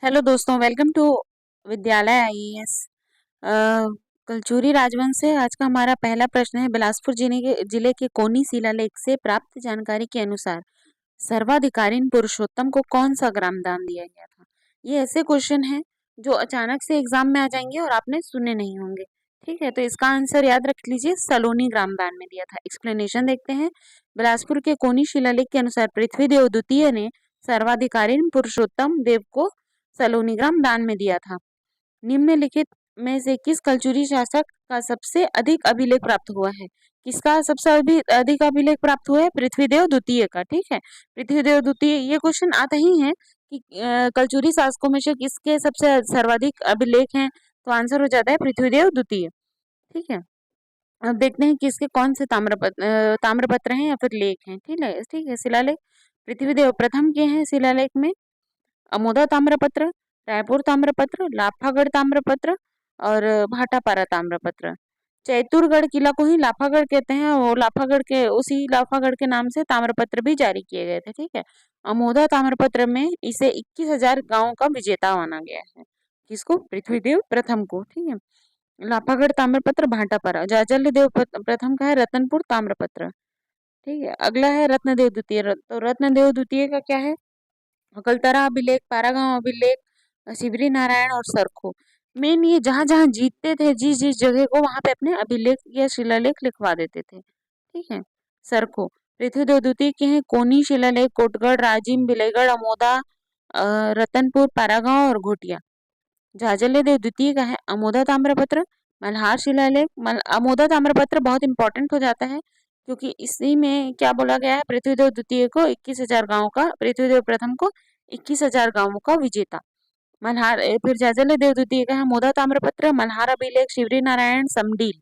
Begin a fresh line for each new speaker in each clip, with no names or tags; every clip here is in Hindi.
हेलो दोस्तों, वेलकम टू विद्यालय आईएएस। कलचुरी राजवंश से आज का हमारा पहला प्रश्न है। बिलासपुर जिले के कोनी शिलालेख से प्राप्त जानकारी के अनुसार सर्वाधिकारी पुरुषोत्तम को कौन सा ग्राम दान दिया गया था। ये ऐसे क्वेश्चन हैं जो अचानक से एग्जाम में आ जाएंगे और आपने सुने नहीं होंगे। ठीक है, तो इसका आंसर याद रख लीजिए, सलोनी ग्राम दान में दिया था। एक्सप्लेनेशन देखते हैं। बिलासपुर के कोनी शिलालेख के अनुसार पृथ्वीदेव द्वितीय ने सर्वाधिकारी पुरुषोत्तम देव को सलोनी ग्राम दान में दिया था। निम्नलिखित में से किस कलचुरी शासक का सबसे अधिक अभिलेख प्राप्त हुआ है। किसका सबसे अधिक अभिलेख प्राप्त हुआ है? पृथ्वीदेव द्वितीय का। ठीक है, पृथ्वीदेव द्वितीय, ये क्वेश्चन आता ही है कि कलचुरी शासकों में से किसके सबसे सर्वाधिक अभिलेख हैं, तो आंसर हो जाता है पृथ्वीदेव द्वितीय। ठीक है, अब देखते हैं किसके कौन से ताम्रपत्र हैं या फिर लेख हैं। ठीक है, शिलालेख पृथ्वीदेव प्रथम के हैं। शिलालेख में अमोदा ताम्रपत्र, रायपुर ताम्रपत्र, लाफागढ़ ताम्रपत्र और भाटापारा ताम्रपत्र। चैतुरगढ़ किला को ही लाफागढ़ कहते हैं और लाफागढ़ के नाम से ताम्रपत्र भी जारी किए गए थे। ठीक है, अमोदा ताम्रपत्र में इसे 21,000 गांवों का विजेता माना गया है। किसको? पृथ्वीदेव प्रथम को। ठीक है, लाफागढ़ ताम्रपत्र, भाटापारा। जाजलदेव प्रथम का है रतनपुर ताम्रपत्र। ठीक है, अगला है रत्नदेव द्वितीय। तो रत्नदेव द्वितीय का क्या है? अकलतरा अभिलेख, पारागांव अभिलेख, शिवरी नारायण और सरखो। मेन ये जहां जहां जीतते थे, जिस जिस जगह को, वहां पे अपने अभिलेख या शिलालेख लिखवा देते थे। ठीक है, सरखो पृथ्वीदेव द्वितीय के हैं। कोनी शिलालेख कोटगढ़, राजिम, बिलेगढ़, अमोदा, रतनपुर, पारागांव और घोटिया। झाजले देव द्वितीय का है अमोदा ताम्रपत्र, मल्हार शिलालेख। अमोदा ताम्रपत्र बहुत इंपॉर्टेंट हो जाता है क्योंकि इसी में क्या बोला गया है? पृथ्वीदेव द्वितीय को 21,000 गांवों का, पृथ्वीदेव प्रथम को 21,000 गांवों का विजेता। फिर जाजल देव द्वितीय का है मोदा ताम्रपत्र, मल्हार अभिलेख, शिवरी नारायण, समडील।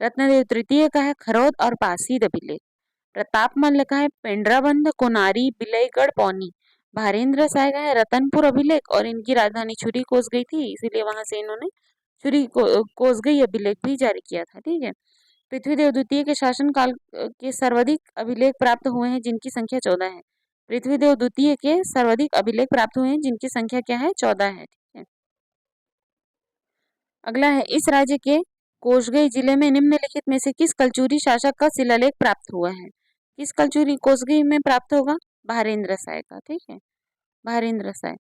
रत्नदेव तृतीय का है खरौद और पासीद अभिलेख। प्रताप मल्ल का है पेंड्राबंध, कोनारी, बिलईगढ़, पौनी। भारेंद्र साय का है रतनपुर अभिलेख और इनकी राजधानी छुरी कोस गई थी, इसीलिए वहां से इन्होंने कोस गई अभिलेख भी जारी किया था। ठीक है, पृथ्वीदेव द्वितीय के शासनकाल के सर्वाधिक अभिलेख प्राप्त हुए हैं जिनकी संख्या 14 है। पृथ्वीदेव द्वितीय के सर्वाधिक अभिलेख प्राप्त हुए हैं जिनकी संख्या क्या है? 14 है। ठीक है, अगला है इस राज्य के कोसगई जिले में निम्नलिखित में से किस कलचुरी शासक का शिलालेख प्राप्त हुआ है। किस कलचुरी कोसगई में प्राप्त होगा? भारेंद्र साय का। ठीक है, भारेंद्र साय।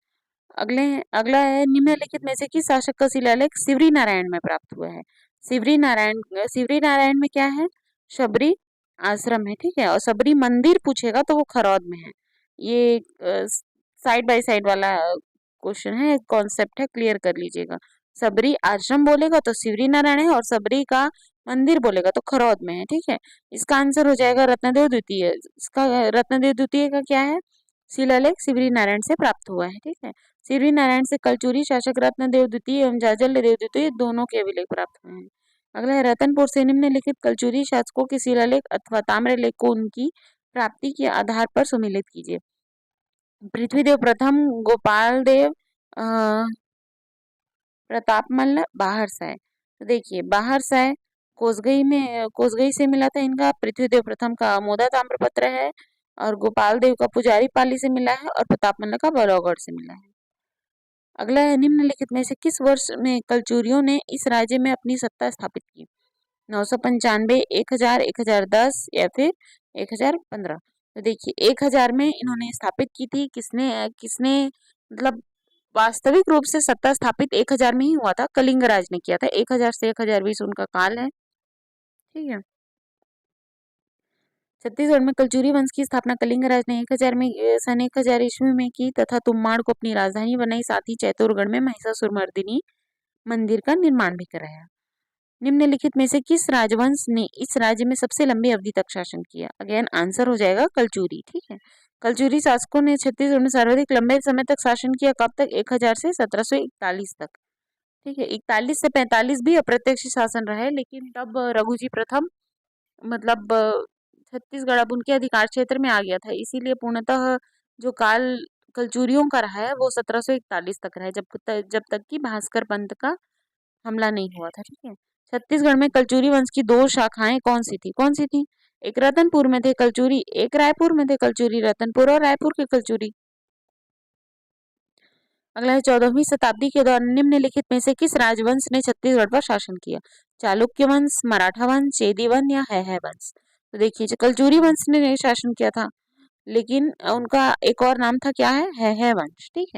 अगला है निम्नलिखित में से किस शासक का शिलालेख शिवरी नारायण में प्राप्त हुआ है। शिवरी नारायण में क्या है? शबरी आश्रम है। ठीक है, और शबरी मंदिर पूछेगा तो वो खरौद में है। ये साइड बाय साइड वाला क्वेश्चन है, कॉन्सेप्ट है, क्लियर कर लीजिएगा। सबरी आश्रम बोलेगा तो शिवरी नारायण है और सबरी का मंदिर बोलेगा तो खरौद में है। ठीक है, इसका आंसर हो जाएगा रत्नदेव द्वितीय। इसका रत्नदेव द्वितीय का क्या है? शिलालेख शिवरी नारायण से प्राप्त हुआ है। ठीक है, शिवरी नारायण से कलचुरी शासक रत्नदेव द्वितीय एवं जाजल देव द्वितीय दोनों के अभिलेख प्राप्त हुए हैं। अगला है रतनपुर से निम्नलिखित कलचुरी शासकों के शिलालेख अथवा ताम्रलेख को उनकी प्राप्ति के आधार पर सुमेलित कीजिए। पृथ्वीदेव प्रथम, गोपाल देव, प्रताप मल्ल, बाहर साय। तो देखिए, बाहर साय कोसगई से मिला था इनका। पृथ्वीदेव प्रथम का अमोदा ताम्रपत्र है और गोपाल देव का पुजारी पाली से मिला है और प्रताप मल्ल का बलौगढ़ से मिला है। अगला है निम्नलिखित में से किस वर्ष में कलचुरियों ने इस राज्य में अपनी सत्ता स्थापित की। 995, 1000, 1010 या फिर 1015। तो देखिए, 1000 में इन्होंने स्थापित की थी। किसने किसने मतलब वास्तविक रूप से सत्ता स्थापित 1000 में ही हुआ था, कलिंग राज ने किया था। 1000 से 1020 उनका काल है। ठीक है, छत्तीसगढ़ में कलचुरी वंश की स्थापना कलिंग राज ने 1000 में सन 1000 ईस्वी में की तथा तुम्माड़ को अपनी राजधानी बनाई। साथ ही चैतुरगढ़ में महिषासुरमर्दिनी मंदिर का निर्माण भी कराया। निम्नलिखित में से किस राजवंश ने इस राज्य में सबसे लंबी अवधि तक शासन किया? अगेन आंसर हो जाएगा कलचुरी। ठीक है, कलचुरी शासकों ने छत्तीसगढ़ में सर्वाधिक लंबे समय तक शासन किया। कब तक? 1000 से 1741 तक। ठीक है, 41 से 45 भी अप्रत्यक्ष शासन रहा है, लेकिन तब रघुजी प्रथम मतलब छत्तीसगढ़ अब उनके अधिकार क्षेत्र में आ गया था, इसीलिए पूर्णतः जो काल कलचुरियों का रहा है वो 1741 तक रहा है, जब तक कि भास्कर पंत का हमला नहीं हुआ था। ठीक है, छत्तीसगढ़ में कलचुरी वंश की दो शाखाएं कौन सी थी? एक रतनपुर में थे कलचुरी, एक रायपुर में थे कलचुरी। रतनपुर और रायपुर के कलचुरी। अगला है 14वीं शताब्दी के दौरान निम्नलिखित में से किस राजवंश ने छत्तीसगढ़ पर शासन किया? चालुक्य वंश, मराठा वंश, चेदी वंश या है वंश? तो देखिए कलचुरी वंश ने शासन किया था, लेकिन उनका एक और नाम था, क्या है वंश। ठीक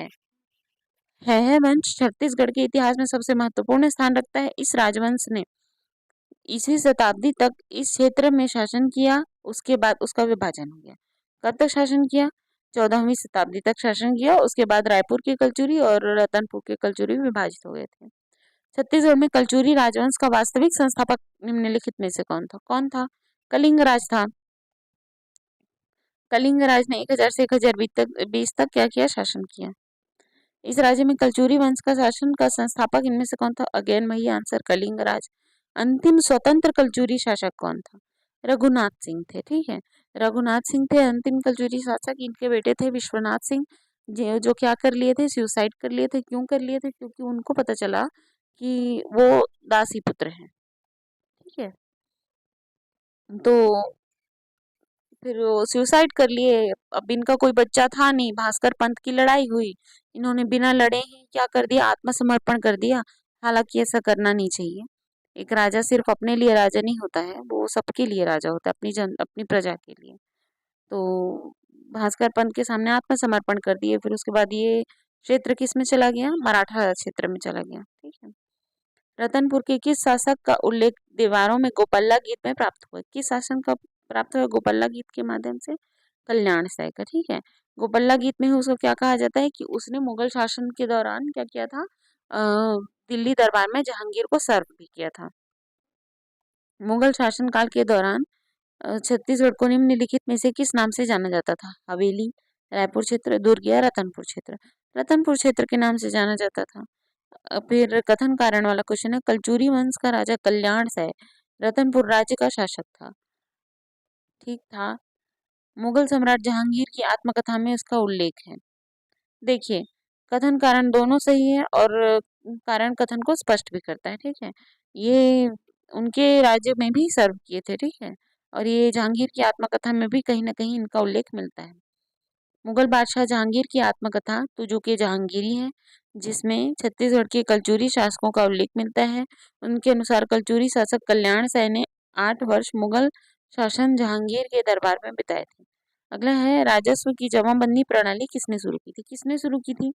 है वंश छत्तीसगढ़ के इतिहास में सबसे महत्वपूर्ण स्थान रखता है। इस राजवंश ने इसी शताब्दी तक इस क्षेत्र में शासन किया, उसके बाद उसका विभाजन हो गया। कब तक शासन किया? 14वीं शताब्दी तक शासन किया, उसके बाद रायपुर की कलचुरी और रतनपुर के कलचुरी विभाजित हो गए थे। छत्तीसगढ़ में कलचुरी राजवंश का वास्तविक संस्थापक निम्नलिखित में से कौन था? कलिंग राज था। कलिंग राज ने 1000 से 1020 तक क्या किया? शासन किया। इस राज्य में कलचुरी वंश का शासन का संस्थापक इनमें से कौन था? अगेन वही आंसर, कलिंग राज। अंतिम स्वतंत्र कलचुरी शासक कौन था? रघुनाथ सिंह थे। ठीक है, रघुनाथ सिंह थे अंतिम कलचुरी शासक। इनके बेटे थे विश्वनाथ सिंह, जो क्या कर लिए थे? सुसाइड कर लिए थे। क्यों कर लिए थे? क्योंकि उनको पता चला कि वो दासी पुत्र हैं। ठीक है, तो फिर वो सुसाइड कर लिए। अब इनका कोई बच्चा था नहीं, भास्कर पंत की लड़ाई हुई, इन्होंने बिना लड़े ही क्या कर दिया? आत्मसमर्पण कर दिया। हालांकि ऐसा करना नहीं चाहिए। एक राजा सिर्फ अपने लिए राजा नहीं होता है, वो सबके लिए राजा होता है, अपनी प्रजा के लिए। तो भास्कर पंत के सामने आत्मसमर्पण कर दिए। फिर उसके बाद ये क्षेत्र किस में चला गया? मराठा क्षेत्र में चला गया। ठीक है, रतनपुर के किस शासक का उल्लेख दीवारों में गोपल्ला गीत में प्राप्त हुआ? किस शासन का प्राप्त हुआ गोपल्ला गीत के माध्यम से? कल्याण साय का। ठीक है, गोपल्ला गीत में उसको क्या कहा जाता है कि उसने मुगल शासन के दौरान क्या किया था? दिल्ली दरबार में जहांगीर को सर्व भी किया था। मुगल शासन काल के दौरान छत्तीसगढ़ को निम्नलिखित में से किस नाम से जाना जाता था? हवेली, रायपुर क्षेत्र, दुर्ग या रतनपुर क्षेत्र? रतनपुर क्षेत्र के नाम से जाना जाता था। फिर कथन कारण वाला क्वेश्चन है, कलचुरी वंश का राजा कल्याण साय रतनपुर राज्य का शासक था। ठीक था। मुगल सम्राट जहांगीर की आत्मकथा में इसका उल्लेख है। देखिए, कथन कारण दोनों सही है और कारण कथन को स्पष्ट भी करता है। ठीक है, ये उनके राज्य में भी सर्व किए थे। ठीक है, और ये जहांगीर की आत्मकथा में भी कहीं ना कहीं इनका उल्लेख मिलता है। मुगल बादशाह जहांगीर की आत्मकथा तुजो के जहांगीरी है, जिसमें छत्तीसगढ़ के कलचुरी शासकों का उल्लेख मिलता है। उनके अनुसार कलचुरी शासक कल्याण साय ने 8 वर्ष मुगल शासन जहांगीर के दरबार में बिताए थे। अगला है, राजस्व की जमाबंदी प्रणाली किसने शुरू की थी? किसने शुरू की थी?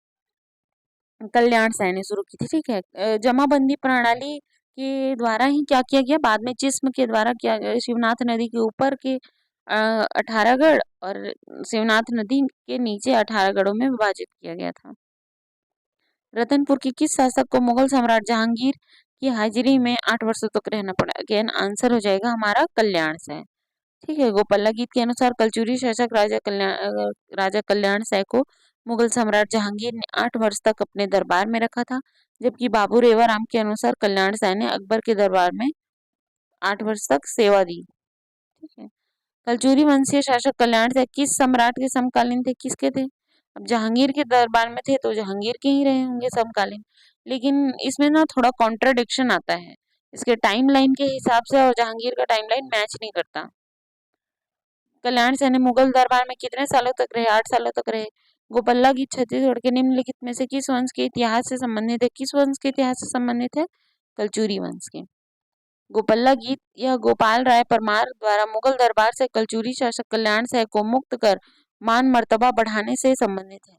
कल्याण साय ने शुरू की थी। ठीक है, जमाबंदी प्रणाली के द्वारा ही क्या किया गया? बाद में जिस्म के द्वारा किया गया। शिवनाथ नदी के ऊपर के 18 गढ़ और शिवनाथ नदी के नीचे 18 गढ़ों में विभाजित किया गया था। रतनपुर के किस शासक को मुगल सम्राट जहांगीर की हाजिरी में 8 वर्षों तक रहना पड़ा? अगेन आंसर हो जाएगा हमारा कल्याण साय। ठीक है, गोपल्ला गीत के अनुसार कलचुरी शासक राजा कल्याण साय को मुगल सम्राट जहांगीर ने 8 वर्ष तक अपने दरबार में रखा था, जबकि बाबू रेवाराम के अनुसार कल्याण साय ने अकबर के दरबार में 8 वर्ष तक सेवा दी। ठीक है, कलचुरी वंशीय शासक कल्याण साय किस सम्राट के समकालीन थे? किसके थे? अब जहांगीर के दरबार में थे तो जहांगीर के ही रहे होंगे समकालीन, लेकिन इसमें ना थोड़ा कॉन्ट्रडिक्शन आता है। इसके टाइमलाइन के हिसाब से और जहांगीर का टाइमलाइन मैच नहीं करता। कल्याण सैनी मुगल दरबार में कितने सालों तक रहे? 8 सालों तक रहे। गोपल्ला गीत छत्तीसगढ़ के निम्नलिखित में से किस वंश के इतिहास से संबंधित है? किस वंश के इतिहास से संबंधित है? कलचुरी वंश के। गोपल्ला गीत यह गोपाल राय परमार द्वारा मुगल दरबार से कलचुरी शासक कल्याण सैय को मुक्त कर मान मर्तबा बढ़ाने से संबंधित है।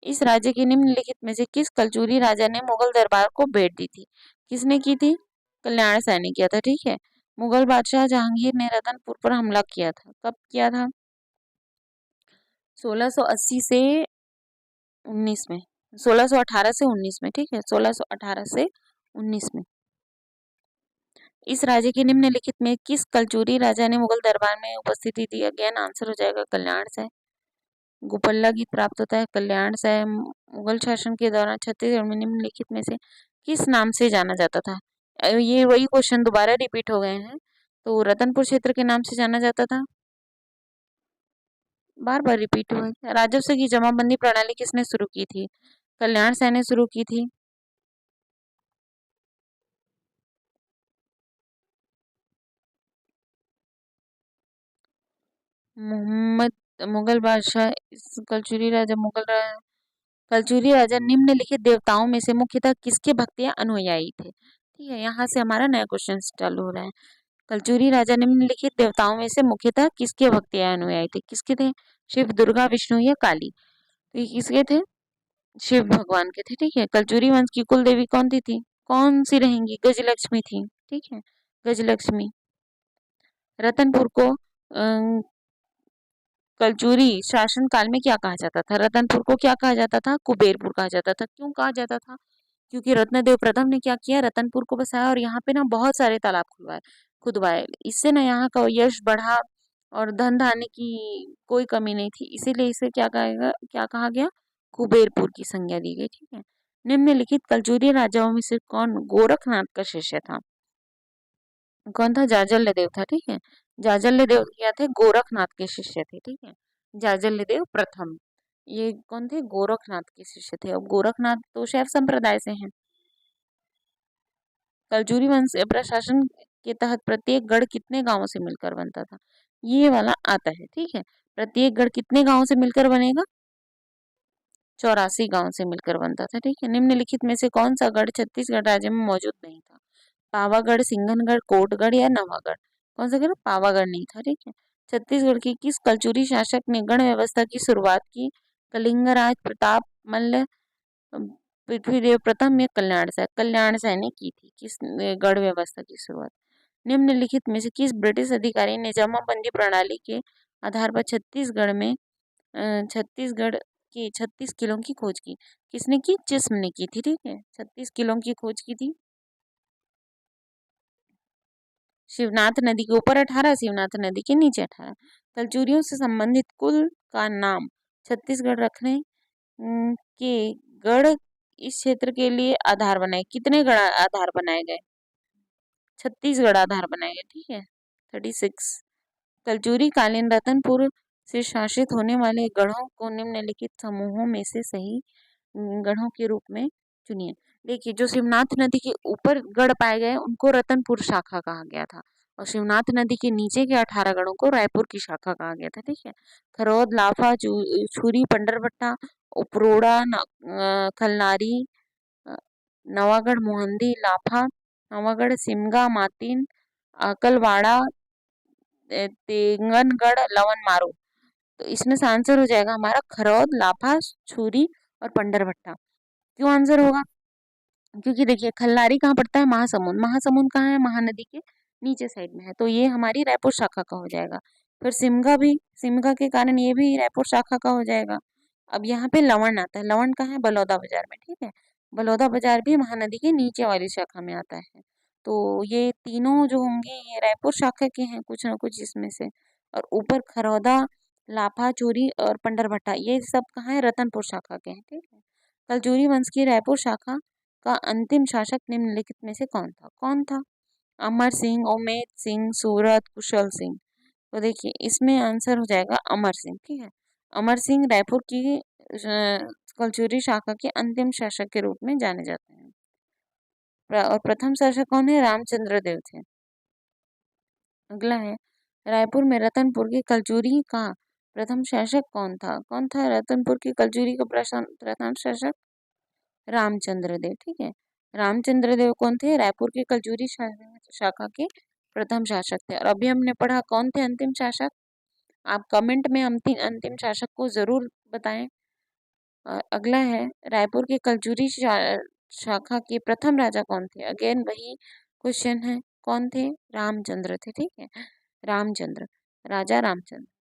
इस राज्य के निम्नलिखित में से किस कलचुरी राजा ने मुगल दरबार को भेंट दी थी? किसने की थी? कल्याण सैय ने किया था। ठीक है, मुगल बादशाह जहांगीर ने रतनपुर पर हमला किया था। कब किया था? 1680 से 19 में, 1618 से 19 में। ठीक है, 1618 से 19 में। इस राज्य के निम्नलिखित में किस कलचुरी राजा ने मुगल दरबार में उपस्थिति दी? अगेन आंसर हो जाएगा कल्याण से। गोपल्ला गीत प्राप्त होता है कल्याण से। मुगल शासन के दौरान छत्तीसगढ़ में निम्नलिखित में से किस नाम से जाना जाता था? ये वही क्वेश्चन दोबारा रिपीट हो गए हैं। तो रतनपुर क्षेत्र के नाम से जाना जाता था, बार बार रिपीट हुआ है। राजस्व की जमाबंदी प्रणाली किसने शुरू की थी? कल्याण सैन ने शुरू की थी। मोहम्मद मुगल बादशाह, इस कलचुरी राजा कलचुरी राजा निम्नलिखित देवताओं में से मुख्यतः किसके भक्त या अनुयायी थे? ठीक है, यहाँ से हमारा नया क्वेश्चन चालू हो रहा है। कलचुरी राजा निम्नलिखित देवताओं में से मुख्यतः किसके भक्त या अनुयायी थे? किसके थे? शिव, दुर्गा, विष्णु या काली? तो ये किसके थे? शिव भगवान के थे। ठीक है। कलचुरी वंश की कुल देवी कौन थी? कौन सी रहेंगी? गजलक्ष्मी थी। ठीक है, गजलक्ष्मी। रतनपुर को कलचुरी शासन काल में क्या कहा जाता था? रतनपुर को क्या कहा जाता था? कुबेरपुर कहा जाता था। क्यों कहा जाता था? क्योंकि रत्नदेव प्रथम ने क्या किया? रतनपुर को बसाया और यहाँ पे ना बहुत सारे तालाब खुदवाए खुदवाए इससे ना यहाँ का यश बढ़ा और धन धान्य की कोई कमी नहीं थी, इसीलिए इसे क्या कहा गया? कुबेरपुर की संज्ञा दी गई। ठीक है। निम्नलिखित कलचुरी राजाओं में से कौन गोरखनाथ का शिष्य था? कौन था? जाजल्य देव था। ठीक है, जाजल्य देव क्या थे? गोरखनाथ के शिष्य थे। ठीक है, जाजल्य देव प्रथम, ये कौन थे? गोरखनाथ के शिष्य थे। अब गोरखनाथ तो शैव संप्रदाय से हैं। कलचुरी वंश प्रशासन के तहत प्रत्येक गढ़ कितने गांवों से मिलकर बनता था? ये वाला आता है। ठीक है, प्रत्येक गढ़ कितने गांवों से मिलकर बनेगा? 84 गांव से मिलकर बनता था। ठीक है, निम्नलिखित में से कौन सा गढ़ छत्तीसगढ़ राज्य में मौजूद नहीं था? पावागढ़, सिंघनगढ़, कोटगढ़ या नवागढ़? कौन सा गढ़? पावागढ़ नहीं था। ठीक है। छत्तीसगढ़ के किस कलचुरी शासक ने गण व्यवस्था की शुरुआत की? कलिंगराज, प्रताप मल्ल, पृथ्वीदेव प्रथम या कल्याण सैन ने की थी? किस गढ़ व्यवस्था की शुरुआत? निम्नलिखित में से किस ब्रिटिश अधिकारी ने जमाबंदी प्रणाली के आधार पर छत्तीसगढ़ की 36 किलों की खोज की? किसने की? जिस्म ने की थी। ठीक है, 36 किलों की खोज की थी। शिवनाथ नदी के ऊपर 18, शिवनाथ नदी के नीचे 18। कलचुरियों से संबंधित कुल का नाम छत्तीसगढ़ रखने के गढ़ इस क्षेत्र के लिए आधार बनाए। कितने गढ़ आधार बनाए गए? 36 गढ़ आधार बनाए गए। ठीक है, 36। कलचुरी कालीन रतनपुर से शासित होने वाले गढ़ों को निम्नलिखित समूहों में से सही गढ़ों के रूप में चुनिए। देखिए, जो शिवनाथ नदी के ऊपर गढ़ पाए गए उनको रतनपुर शाखा कहा गया था और शिवनाथ नदी के नीचे के 18 गढ़ों को रायपुर की शाखा कहा गया था। ठीक है। खरोद, लाफा, छुरी, पंडरबट्टा, उपरोड़ा, खलनारी, अ, नवागढ़, मोहंदी, लाफा, नवागढ़, सिमगा, मातीन, अकलवाड़ा, तेंगनगढ़, लवन मारो। तो इसमें से आंसर हो जाएगा हमारा खरौद, लाफा, छुरी और पंडरभट्टा। क्यों आंसर होगा? क्योंकि देखिए खल्लारी कहाँ पड़ता है? महासमुंद। महासमुंद कहाँ है? महानदी के नीचे साइड में है, तो ये हमारी रायपुर शाखा का हो जाएगा। फिर सिमगा भी, सिमगा के कारण ये भी रायपुर शाखा का हो जाएगा। अब यहाँ पे लवण आता है। लवण कहाँ है? बलौदा बाजार में। ठीक है, बलौदा बाजार भी महानदी के नीचे वाली शाखा में आता है। तो ये तीनों जो होंगे ये रायपुर शाखा के हैं कुछ ना कुछ इसमें से। और ऊपर खरौदा, लाफा, चूरी और पंडरभट्टा ये सब कहाँ है? रतनपुर शाखा के हैं। ठीक है। कलचुरी वंश की रायपुर शाखा का अंतिम शासक निम्नलिखित में से कौन था? कौन था? अमर सिंह, उमेद सिंह, सूरत, कुशल सिंह? तो देखिए इसमें आंसर हो जाएगा अमर सिंह। ठीक है, अमर सिंह रायपुर की कलचुरी शाखा के अंतिम शासक के रूप में जाने जाते हैं। और प्रथम शासक कौन है? रामचंद्र देव थे। अगला है रायपुर में रतनपुर की कलचुरी का प्रथम शासक कौन था? कौन था रतनपुर की कलचुरी का प्रथम शासक? रामचंद्र देव। ठीक है, रामचंद्र देव कौन थे? रायपुर के कलचुरी शाखा के प्रथम शासक थे। और अभी हमने पढ़ा कौन थे अंतिम शासक। आप कमेंट में अंतिम अंतिम शासक को जरूर बताएं। अगला है रायपुर के कलचुरी शाखा के प्रथम राजा कौन थे? अगेन वही क्वेश्चन है, कौन थे? रामचंद्र थे। ठीक है, रामचंद्र, राजा रामचंद्र।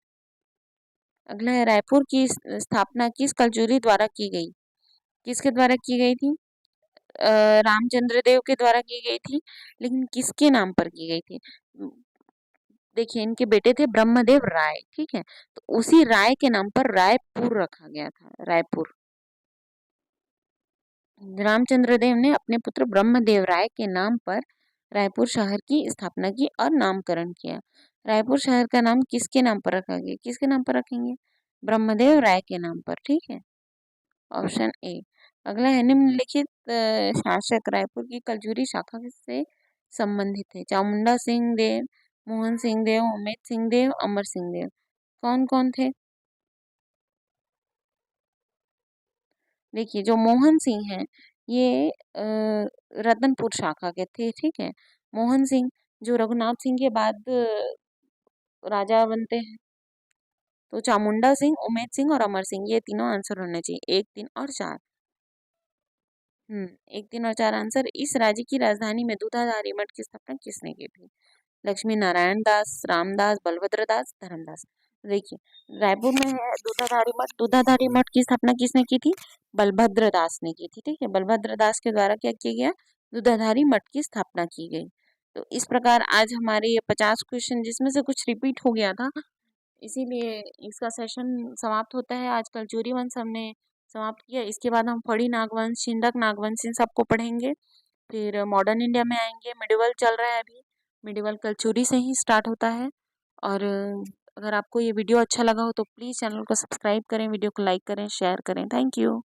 अगला है रायपुर की स्थापना किस कलचुरी द्वारा की गई? किसके द्वारा की गई थी? रामचंद्र देव के द्वारा की गई थी, लेकिन किसके नाम पर की गई थी? देखिए इनके बेटे थे ब्रह्मदेव राय। ठीक है, तो उसी राय के नाम पर रायपुर रखा गया था, रायपुर। रामचंद्र देव ने अपने पुत्र ब्रह्मदेव राय के नाम पर रायपुर शहर की स्थापना की और नामकरण किया। रायपुर शहर का नाम किसके नाम पर रखा गया? किसके नाम पर रखेंगे? ब्रह्मदेव राय के नाम पर। ठीक है, ऑप्शन ए। अगला है निम्नलिखित शासक रायपुर की कलचुरी शाखा से संबंधित है? चामुंडा सिंह देव, मोहन सिंह देव, उमेद सिंह देव, अमर सिंह देव? कौन कौन थे? देखिए जो मोहन सिंह हैं ये रतनपुर शाखा के थे, ठीक है। मोहन सिंह जो रघुनाथ सिंह के बाद राजा बनते हैं, तो चामुंडा सिंह, उमेद सिंह और अमर सिंह, ये तीनों आंसर होने चाहिए, 1, 3 और 4। 1, 3 और 4 आंसर। इस राज्य की राजधानी में दूधाधारी मठ की स्थापना किसने की थी? लक्ष्मी नारायण दास, रामदास, बलभद्र दास, धर्मदास। देखिए रायपुर में है दूधाधारी मठ। दूधाधारी मठ की स्थापना किसने की थी? बलभद्र दास ने की थी, ठीक है। बलभद्र दास के द्वारा क्या किया गया? दूधाधारी मठ की स्थापना की गई। तो इस प्रकार आज हमारे ये 50 क्वेश्चन, जिसमें से कुछ रिपीट हो गया था, इसीलिए इसका सेशन समाप्त होता है। आज कलचुरी वंश हमने समाप्त किया। इसके बाद हम फड़ी नागवंश, शिंदक नागवंश, इन सबको पढ़ेंगे। फिर मॉडर्न इंडिया में आएंगे। मिडिवल चल रहा है अभी, मिडिवल कलचुरी से ही स्टार्ट होता है। और अगर आपको ये वीडियो अच्छा लगा हो तो प्लीज़ चैनल को सब्सक्राइब करें, वीडियो को लाइक करें, शेयर करें। Thank you.